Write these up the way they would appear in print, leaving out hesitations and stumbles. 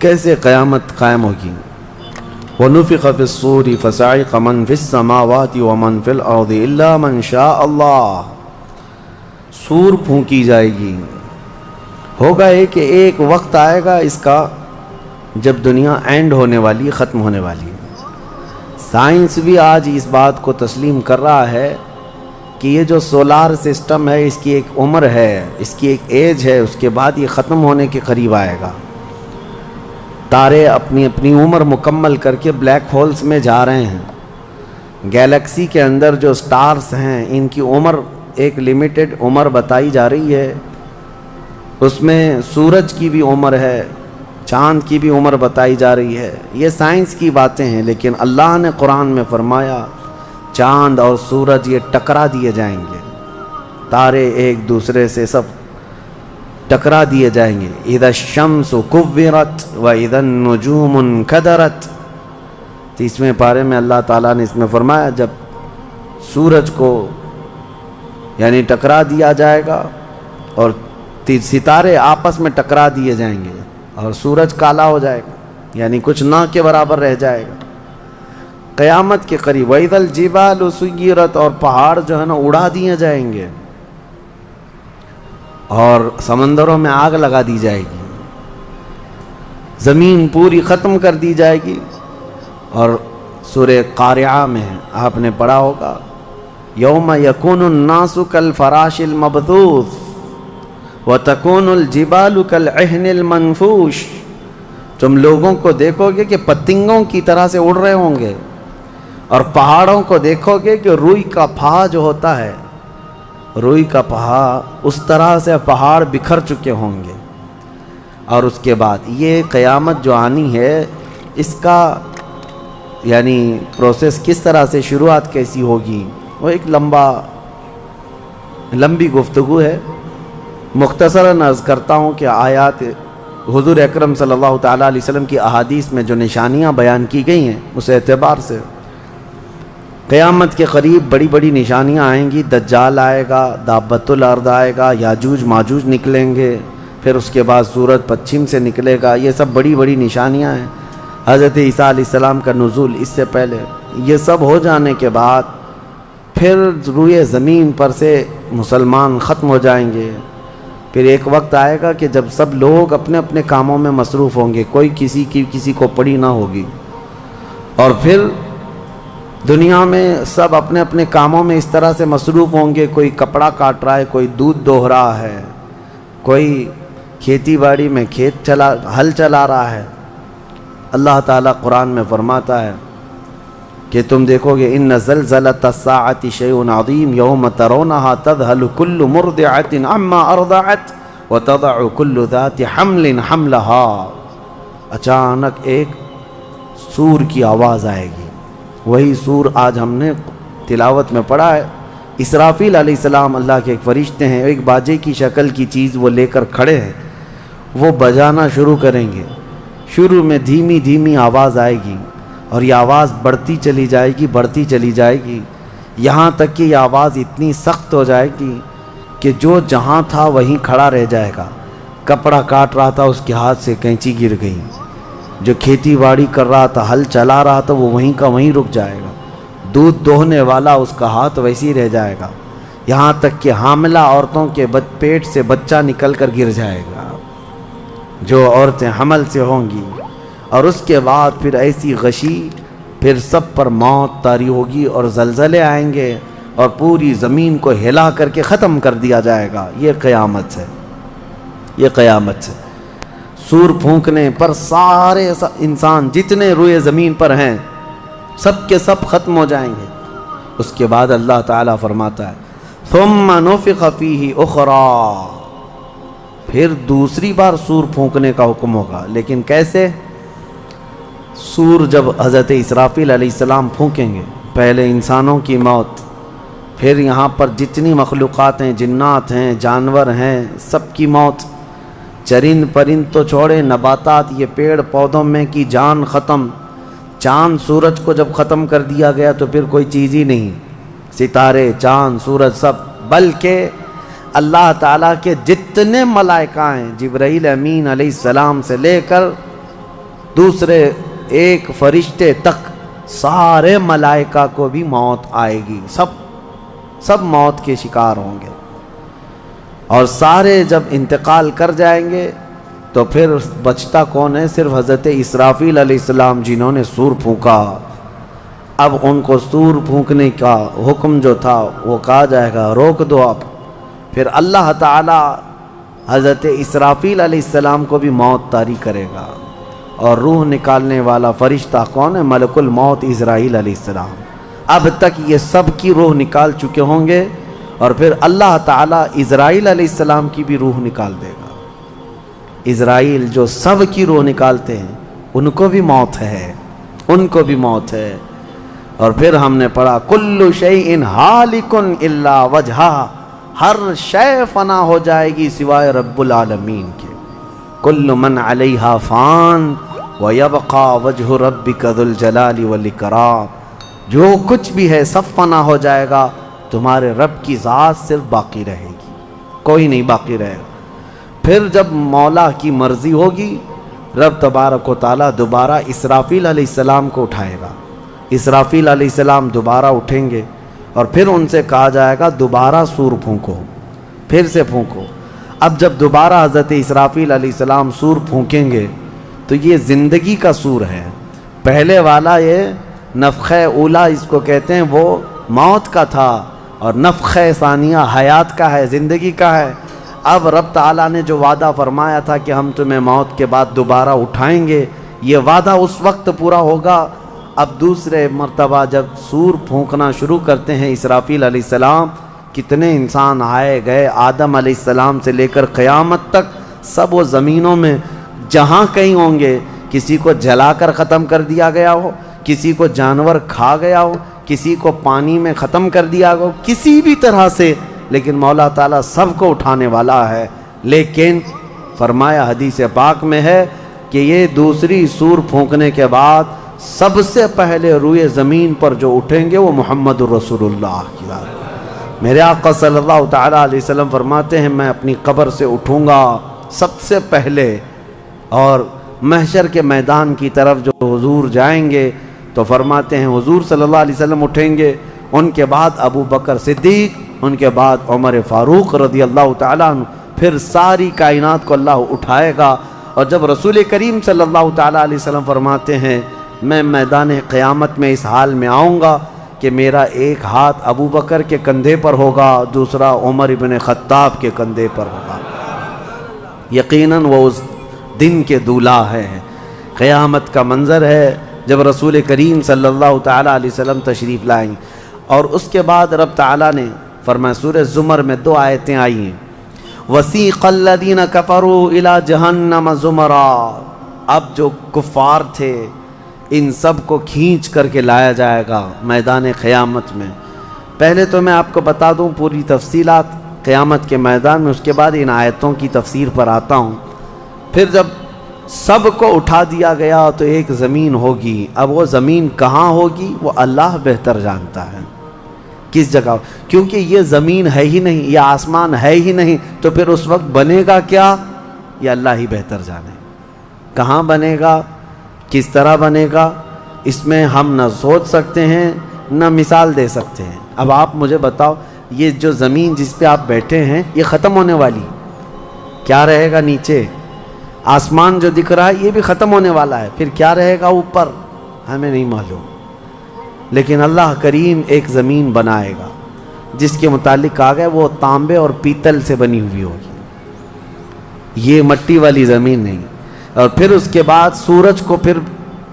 کیسے قیامت قائم ہوگی؟ وَنُفِخَ فِي الصُّورِ فَصَعِقَ مَن فِي السَّمَاوَاتِ وَمَن فِي الْأَرْضِ إِلَّا مَن شَاءَ اللَّهُ، سور پھونکی جائے گی۔ ہوگا یہ کہ ایک وقت آئے گا اس کا جب دنیا اینڈ ہونے والی، ختم ہونے والی ہے۔ سائنس بھی آج اس بات کو تسلیم کر رہا ہے کہ یہ جو سولار سسٹم ہے اس کی ایک عمر ہے، اس کی ایک ایج ہے، اس کے بعد یہ ختم ہونے کے قریب آئے گا۔ تارے اپنی اپنی عمر مکمل کر کے بلیک ہولز میں جا رہے ہیں۔ گیلیکسی کے اندر جو سٹارز ہیں ان کی عمر ایک لیمیٹڈ عمر بتائی جا رہی ہے، اس میں سورج کی بھی عمر ہے، چاند کی بھی عمر بتائی جا رہی ہے۔ یہ سائنس کی باتیں ہیں، لیکن اللہ نے قرآن میں فرمایا چاند اور سورج یہ ٹکرا دیے جائیں گے، تارے ایک دوسرے سے سب ٹکرا دیے جائیں گے۔ اذا الشمس کورت واذا النجوم انکدرت، 30ویں پارے میں اللہ تعالیٰ نے اس میں فرمایا جب سورج کو یعنی ٹکرا دیا جائے گا اور ستارے آپس میں ٹکرا دیے جائیں گے اور سورج کالا ہو جائے گا، یعنی کچھ نہ کے برابر رہ جائے گا قیامت کے قریب۔ وَإِذَا الْجِبَالُ سُيِّرَتْ، اور پہاڑ جو ہے نا اڑا دیے جائیں گے اور سمندروں میں آگ لگا دی جائے گی، زمین پوری ختم کر دی جائے گی۔ اور سورہ قارعہ میں آپ نے پڑھا ہوگا یوم یکون الناس کالفراش المبثوث وتکون الجبال کالعہن المنفوش، تم لوگوں کو دیکھو گے کہ پتنگوں کی طرح سے اڑ رہے ہوں گے، اور پہاڑوں کو دیکھو گے کہ روئی کا پھا جو ہوتا ہے، روئی کا پہا اس طرح سے پہاڑ بکھر چکے ہوں گے۔ اور اس کے بعد یہ قیامت جو آنی ہے اس کا یعنی پروسیس کس طرح سے، شروعات کیسی ہوگی، وہ ایک لمبی گفتگو ہے۔ مختصراً عرض کرتا ہوں کہ آیات حضور اکرم صلی اللہ تعالیٰ علیہ وسلم کی احادیث میں جو نشانیاں بیان کی گئی ہیں اس اعتبار سے قیامت کے قریب بڑی بڑی نشانیاں آئیں گی۔ دجال آئے گا، دابۃ الارض آئے گا، یاجوج ماجوج نکلیں گے، پھر اس کے بعد سورج پچھم سے نکلے گا۔ یہ سب بڑی بڑی نشانیاں ہیں۔ حضرت عیسیٰ علیہ السلام کا نزول اس سے پہلے، یہ سب ہو جانے کے بعد پھر روئے زمین پر سے مسلمان ختم ہو جائیں گے۔ پھر ایک وقت آئے گا کہ جب سب لوگ اپنے اپنے کاموں میں مصروف ہوں گے، کوئی کسی کو پڑی نہ ہوگی، اور پھر دنیا میں سب اپنے اپنے کاموں میں اس طرح سے مصروف ہوں گے، کوئی کپڑا کاٹ رہا ہے، کوئی دودھ دوہ رہا ہے، کوئی کھیتی باڑی میں ہل چلا رہا ہے۔ اللہ تعالیٰ قرآن میں فرماتا ہے کہ تم دیکھو گے ان زلزلۃ الساعۃ شیء عظیم یوم ترونھا تذہل کل مرضعۃ عما ارضعت وتضع کل ذات حمل حملھا، اچانک ایک سور کی آواز آئے گی۔ وہی سور آج ہم نے تلاوت میں پڑھا ہے۔ اسرافیل علیہ السلام اللہ کے ایک فرشتے ہیں، ایک باجے کی شکل کی چیز وہ لے کر کھڑے ہیں، وہ بجانا شروع کریں گے۔ شروع میں دھیمی دھیمی آواز آئے گی اور یہ آواز بڑھتی چلی جائے گی یہاں تک کہ یہ آواز اتنی سخت ہو جائے گی کہ جو جہاں تھا وہیں کھڑا رہ جائے گا۔ کپڑا کاٹ رہا تھا اس کے ہاتھ سے کینچی گر گئی، جو کھیتی باڑی کر رہا تھا، ہل چلا رہا تھا، وہ وہیں کا وہیں رک جائے گا۔ دودھ دوہنے والا اس کا ہاتھ ویسے ہی رہ جائے گا، یہاں تک کہ حاملہ عورتوں کے پیٹ سے بچہ نکل کر گر جائے گا، جو عورتیں حمل سے ہوں گی۔ اور اس کے بعد پھر ایسی غشی، پھر سب پر موت طاری ہوگی اور زلزلے آئیں گے اور پوری زمین کو ہلا کر کے ختم کر دیا جائے گا۔ یہ قیامت ہے، یہ قیامت ہے۔ سور پھونکنے پر سارے انسان جتنے روئے زمین پر ہیں سب کے سب ختم ہو جائیں گے۔ اس کے بعد اللہ تعالیٰ فرماتا ہے ثم نفخ فیہ اخری، پھر دوسری بار سور پھونکنے کا حکم ہوگا۔ لیکن کیسے؟ سور جب حضرت اسرافیل علیہ السلام پھونکیں گے، پہلے انسانوں کی موت، پھر یہاں پر جتنی مخلوقات ہیں، جنات ہیں، جانور ہیں، سب کی موت، چرند پرند تو چھوڑے، نباتات، یہ پیڑ پودوں میں کی جان ختم۔ چاند سورج کو جب ختم کر دیا گیا تو پھر کوئی چیز ہی نہیں، ستارے، چاند، سورج سب، بلکہ اللہ تعالیٰ کے جتنے ملائکہ ہیں، جبرائیل امین علیہ السلام سے لے کر دوسرے ایک فرشتے تک، سارے ملائکہ کو بھی موت آئے گی، سب موت کے شکار ہوں گے، اور سارے جب انتقال کر جائیں گے تو پھر بچتا کون ہے؟ صرف حضرت اسرافیل علیہ السلام، جنہوں نے سور پھونکا۔ اب ان کو سور پھونکنے کا حکم جو تھا وہ کہا جائے گا روک دو اب۔ پھر اللہ تعالی حضرت اسرافیل علیہ السلام کو بھی موت طاری کرے گا، اور روح نکالنے والا فرشتہ کون ہے؟ ملک الموت عزرائیل علیہ السلام۔ اب تک یہ سب کی روح نکال چکے ہوں گے، اور پھر اللہ تعالیٰ عزرائیل علیہ السلام کی بھی روح نکال دے گا۔ عزرائیل جو سب کی روح نکالتے ہیں، ان کو بھی موت ہے، ان کو بھی موت ہے۔ اور پھر ہم نے پڑھا کل شیء ہالک الا وجہہ، ہر شے فنا ہو جائے گی سوائے رب العالمین کے۔ کل من علیہا فان ویبقى وجہ ربک ذو الجلال والاکرام، جو کچھ بھی ہے سب فنا ہو جائے گا، تمہارے رب کی ذات صرف باقی رہے گی، کوئی نہیں باقی رہے گا۔ پھر جب مولا کی مرضی ہوگی، رب تبارک و تعالیٰ دوبارہ اسرافیل علیہ السلام کو اٹھائے گا۔ اسرافیل علیہ السلام دوبارہ اٹھیں گے، اور پھر ان سے کہا جائے گا دوبارہ سور پھونکو، پھر سے پھونکو۔ اب جب دوبارہ حضرت اسرافیل علیہ السلام سور پھونکیں گے تو یہ زندگی کا سور ہے۔ پہلے والا یہ نفخہ اولا اس کو کہتے ہیں، وہ موت کا تھا، اور نفخہ ثانیہ حیات کا ہے، زندگی کا ہے۔ اب رب تعالیٰ نے جو وعدہ فرمایا تھا کہ ہم تمہیں موت کے بعد دوبارہ اٹھائیں گے، یہ وعدہ اس وقت پورا ہوگا۔ اب دوسرے مرتبہ جب سور پھونکنا شروع کرتے ہیں اسرافیل علیہ السلام، کتنے انسان آئے گئے، آدم علیہ السلام سے لے کر قیامت تک، سب وہ زمینوں میں جہاں کہیں ہوں گے، کسی کو جلا کر ختم کر دیا گیا ہو، کسی کو جانور کھا گیا ہو، کسی کو پانی میں ختم کر دیا ہو، کسی بھی طرح سے، لیکن مولا تعالیٰ سب کو اٹھانے والا ہے۔ لیکن فرمایا حدیث پاک میں ہے کہ یہ دوسری سور پھونکنے کے بعد سب سے پہلے روئے زمین پر جو اٹھیں گے وہ محمد الرسول اللہ کی ذات۔ میرے آقا صلی اللہ تعالیٰ علیہ وسلم فرماتے ہیں میں اپنی قبر سے اٹھوں گا سب سے پہلے، اور محشر کے میدان کی طرف جو حضور جائیں گے تو فرماتے ہیں حضور صلی اللہ علیہ وسلم اٹھیں گے، ان کے بعد ابو بکر صدیق، ان کے بعد عمر فاروق رضی اللہ تعالیٰ عنہ، پھر ساری کائنات کو اللہ اٹھائے گا۔ اور جب رسول کریم صلی اللہ تعالیٰ علیہ وسلم فرماتے ہیں میں میدان قیامت میں اس حال میں آؤں گا کہ میرا ایک ہاتھ ابو بکر کے کندھے پر ہوگا، دوسرا عمر ابن خطاب کے کندھے پر ہوگا۔ یقیناً وہ اس دن کے دولہا ہیں۔ قیامت کا منظر ہے جب رسول کریم صلی اللہ تعالیٰ علیہ وسلم تشریف لائیں گے۔ اور اس کے بعد رب تعالیٰ نے فرمایا، سورہ زمر میں 2 آیتیں آئی ہیں، وَسِيقَ الَّذِينَ كَفَرُوا إِلَى جَهَنَّمَ زُمَرًا، اب جو کفار تھے ان سب کو کھینچ کر کے لایا جائے گا میدان قیامت میں۔ پہلے تو میں آپ کو بتا دوں پوری تفصیلات قیامت کے میدان میں، اس کے بعد ان آیتوں کی تفسیر پر آتا ہوں۔ پھر جب سب کو اٹھا دیا گیا تو ایک زمین ہوگی، اب وہ زمین کہاں ہوگی وہ اللہ بہتر جانتا ہے کس جگہ، کیونکہ یہ زمین ہے ہی نہیں، یہ آسمان ہے ہی نہیں، تو پھر اس وقت بنے گا کیا یہ اللہ ہی بہتر جانے۔ کہاں بنے گا، کس طرح بنے گا، اس میں ہم نہ سوچ سکتے ہیں نہ مثال دے سکتے ہیں۔ اب آپ مجھے بتاؤ، یہ جو زمین جس پہ آپ بیٹھے ہیں یہ ختم ہونے والی، کیا رہے گا نیچے؟ آسمان جو دکھ رہا ہے یہ بھی ختم ہونے والا ہے، پھر کیا رہے گا اوپر ہمیں نہیں معلوم، لیکن اللہ کریم ایک زمین بنائے گا جس کے متعلق کہا گیا وہ تانبے اور پیتل سے بنی ہوئی ہوگی، یہ مٹی والی زمین نہیں۔ اور پھر اس کے بعد سورج کو پھر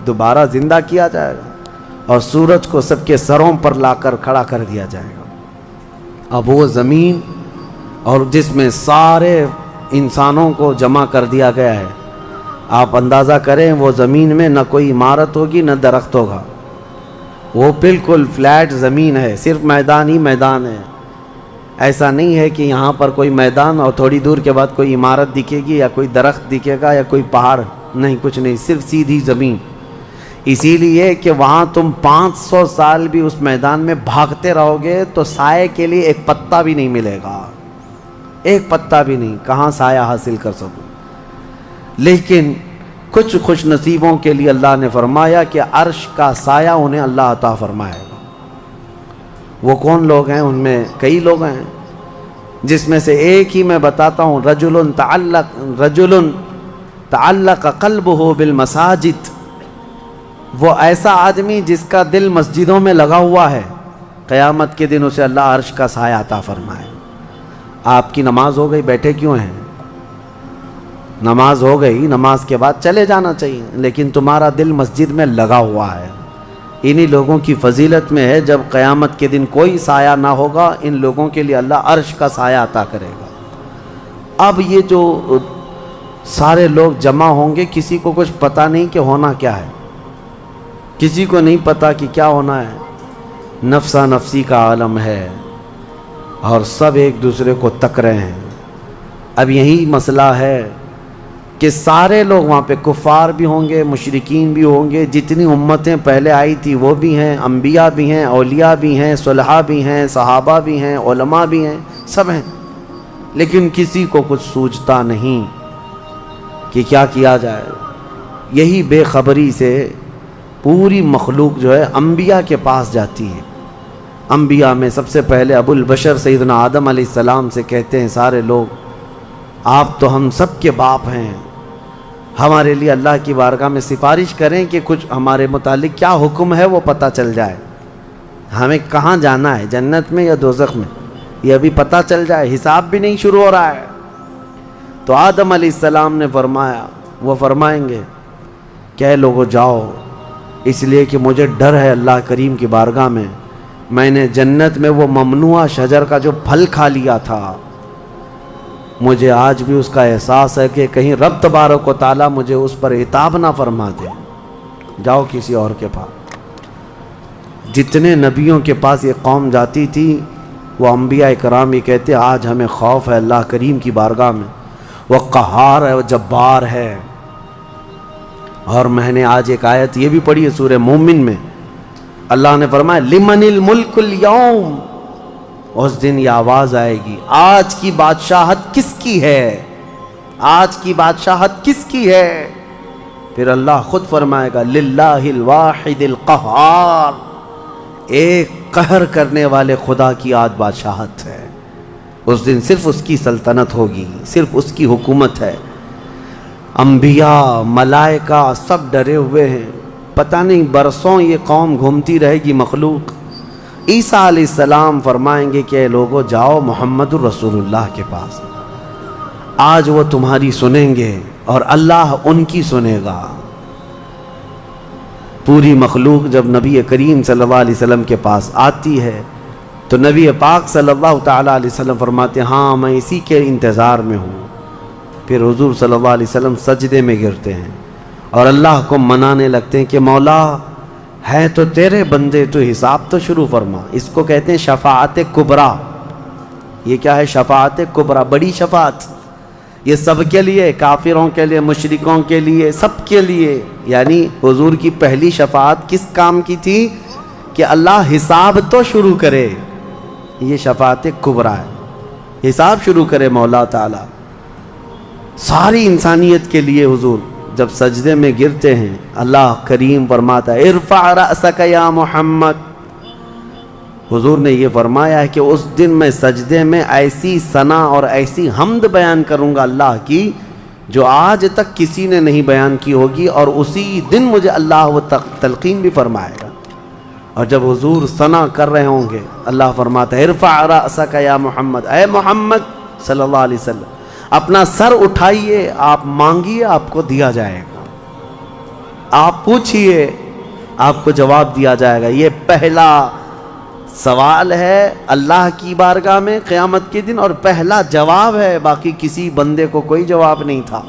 دوبارہ زندہ کیا جائے گا، اور سورج کو سب کے سروں پر لا کر کھڑا کر دیا جائے گا۔ اب وہ زمین اور جس میں سارے انسانوں کو جمع کر دیا گیا ہے، آپ اندازہ کریں وہ زمین میں نہ کوئی عمارت ہوگی نہ درخت ہوگا، وہ بالکل فلیٹ زمین ہے، صرف میدان ہی میدان ہے۔ ایسا نہیں ہے کہ یہاں پر کوئی میدان اور تھوڑی دور کے بعد کوئی عمارت دکھے گی یا کوئی درخت دکھے گا یا کوئی پہاڑ، نہیں، کچھ نہیں، صرف سیدھی زمین۔ اسی لیے کہ وہاں تم 500 سال بھی اس میدان میں بھاگتے رہو گے تو سائے کے لیے ایک پتا بھی نہیں ملے گا، ایک پتا بھی نہیں، کہاں سایہ حاصل کر سکو۔ لیکن کچھ خوش نصیبوں کے لیے اللہ نے فرمایا کہ عرش کا سایہ انہیں اللہ عطا فرمائے گا۔ وہ کون لوگ ہیں؟ ان میں کئی لوگ ہیں، جس میں سے ایک ہی میں بتاتا ہوں، رجل تعلق قلبہ بالمساجد، وہ ایسا آدمی جس کا دل مسجدوں میں لگا ہوا ہے، قیامت کے دن اسے اللہ عرش کا سایہ عطا فرمائے۔ آپ کی نماز ہو گئی، بیٹھے کیوں ہیں؟ نماز ہو گئی، نماز کے بعد چلے جانا چاہیے، لیکن تمہارا دل مسجد میں لگا ہوا ہے۔ انہی لوگوں کی فضیلت میں ہے جب قیامت کے دن کوئی سایہ نہ ہوگا، ان لوگوں کے لیے اللہ عرش کا سایہ عطا کرے گا۔ اب یہ جو سارے لوگ جمع ہوں گے، کسی کو کچھ پتہ نہیں کہ ہونا کیا ہے، کسی کو نہیں پتہ کہ کیا ہونا ہے، نفسا نفسی کا عالم ہے اور سب ایک دوسرے کو تک رہے ہیں۔ اب یہی مسئلہ ہے کہ سارے لوگ وہاں پہ کفار بھی ہوں گے، مشرکین بھی ہوں گے، جتنی امتیں پہلے آئی تھی وہ بھی ہیں، انبیاء بھی ہیں، اولیاء بھی ہیں، صلحاء بھی ہیں، صحابہ بھی ہیں، علماء بھی ہیں، سب ہیں، لیکن کسی کو کچھ سوچتا نہیں کہ کیا کیا جائے۔ یہی بے خبری سے پوری مخلوق جو ہے انبیاء کے پاس جاتی ہے۔ انبیاء میں سب سے پہلے ابو البشر سیدنا آدم علیہ السلام سے کہتے ہیں سارے لوگ، آپ تو ہم سب کے باپ ہیں، ہمارے لیے اللہ کی بارگاہ میں سفارش کریں کہ کچھ ہمارے متعلق کیا حکم ہے وہ پتہ چل جائے، ہمیں کہاں جانا ہے، جنت میں یا دوزخ میں، یہ ابھی پتہ چل جائے، حساب بھی نہیں شروع ہو رہا ہے۔ تو آدم علیہ السلام نے فرمایا، وہ فرمائیں گے کہ اے لوگو جاؤ، اس لیے کہ مجھے ڈر ہے اللہ کریم کی بارگاہ میں نے جنت میں وہ ممنوع شجر کا جو پھل کھا لیا تھا، مجھے آج بھی اس کا احساس ہے کہ کہیں رب تبارک و تعالیٰ مجھے اس پر عتاب نہ فرما دے، جاؤ کسی اور کے پاس۔ جتنے نبیوں کے پاس یہ قوم جاتی تھی، وہ انبیاء کرام یہ کہتے آج ہمیں خوف ہے اللہ کریم کی بارگاہ میں، وہ قہار ہے، وہ جبار ہے۔ اور میں نے آج ایک آیت یہ بھی پڑھی ہے سورہ مومن میں، اللہ نے فرمایا لمن الملک اليوم، اس دن یہ آواز آئے گی، آج کی بادشاہت کس کی ہے، آج کی بادشاہت کس کی ہے؟ پھر اللہ خود فرمائے گا للہ الواحد القہار، ایک قہر کرنے والے خدا کی آج بادشاہت ہے۔ اس دن صرف اس کی سلطنت ہوگی، صرف اس کی حکومت ہے۔ انبیاء، ملائکہ سب ڈرے ہوئے ہیں، پتہ نہیں برسوں یہ قوم گھومتی رہے گی مخلوق۔ عیسیٰ علیہ السلام فرمائیں گے کہ اے لوگو جاؤ محمد الرسول اللہ کے پاس، آج وہ تمہاری سنیں گے اور اللہ ان کی سنے گا۔ پوری مخلوق جب نبی کریم صلی اللہ علیہ وسلم کے پاس آتی ہے تو نبی پاک صلی اللہ تعالیٰ علیہ وسلم فرماتے ہیں ہاں میں اسی کے انتظار میں ہوں۔ پھر حضور صلی اللہ علیہ وسلم سجدے میں گرتے ہیں اور اللہ کو منانے لگتے ہیں کہ مولا ہے تو تیرے بندے، تو حساب تو شروع فرما۔ اس کو کہتے ہیں شفاعت کبریٰ۔ یہ کیا ہے؟ شفاعت کبریٰ، بڑی شفاعت، یہ سب کے لیے، کافروں کے لیے، مشرکوں کے لیے، سب کے لیے۔ یعنی حضور کی پہلی شفاعت کس کام کی تھی؟ کہ اللہ حساب تو شروع کرے، یہ شفاعت کبریٰ ہے، حساب شروع کرے مولا تعالیٰ ساری انسانیت کے لیے۔ حضور جب سجدے میں گرتے ہیں اللہ کریم فرماتا ہے ارفع رأسک یا محمد۔ حضور نے یہ فرمایا ہے کہ اس دن میں سجدے میں ایسی ثنا اور ایسی حمد بیان کروں گا اللہ کی جو آج تک کسی نے نہیں بیان کی ہوگی، اور اسی دن مجھے اللہ وہ تلقین بھی فرمائے گا۔ اور جب حضور ثنا کر رہے ہوں گے اللہ فرماتا ہے ارفع رأسک یا محمد، اے محمد صلی اللہ علیہ وسلم اپنا سر اٹھائیے، آپ مانگیے آپ کو دیا جائے گا، آپ پوچھئے آپ کو جواب دیا جائے گا۔ یہ پہلا سوال ہے اللہ کی بارگاہ میں قیامت کے دن، اور پہلا جواب ہے، باقی کسی بندے کو کوئی جواب نہیں تھا۔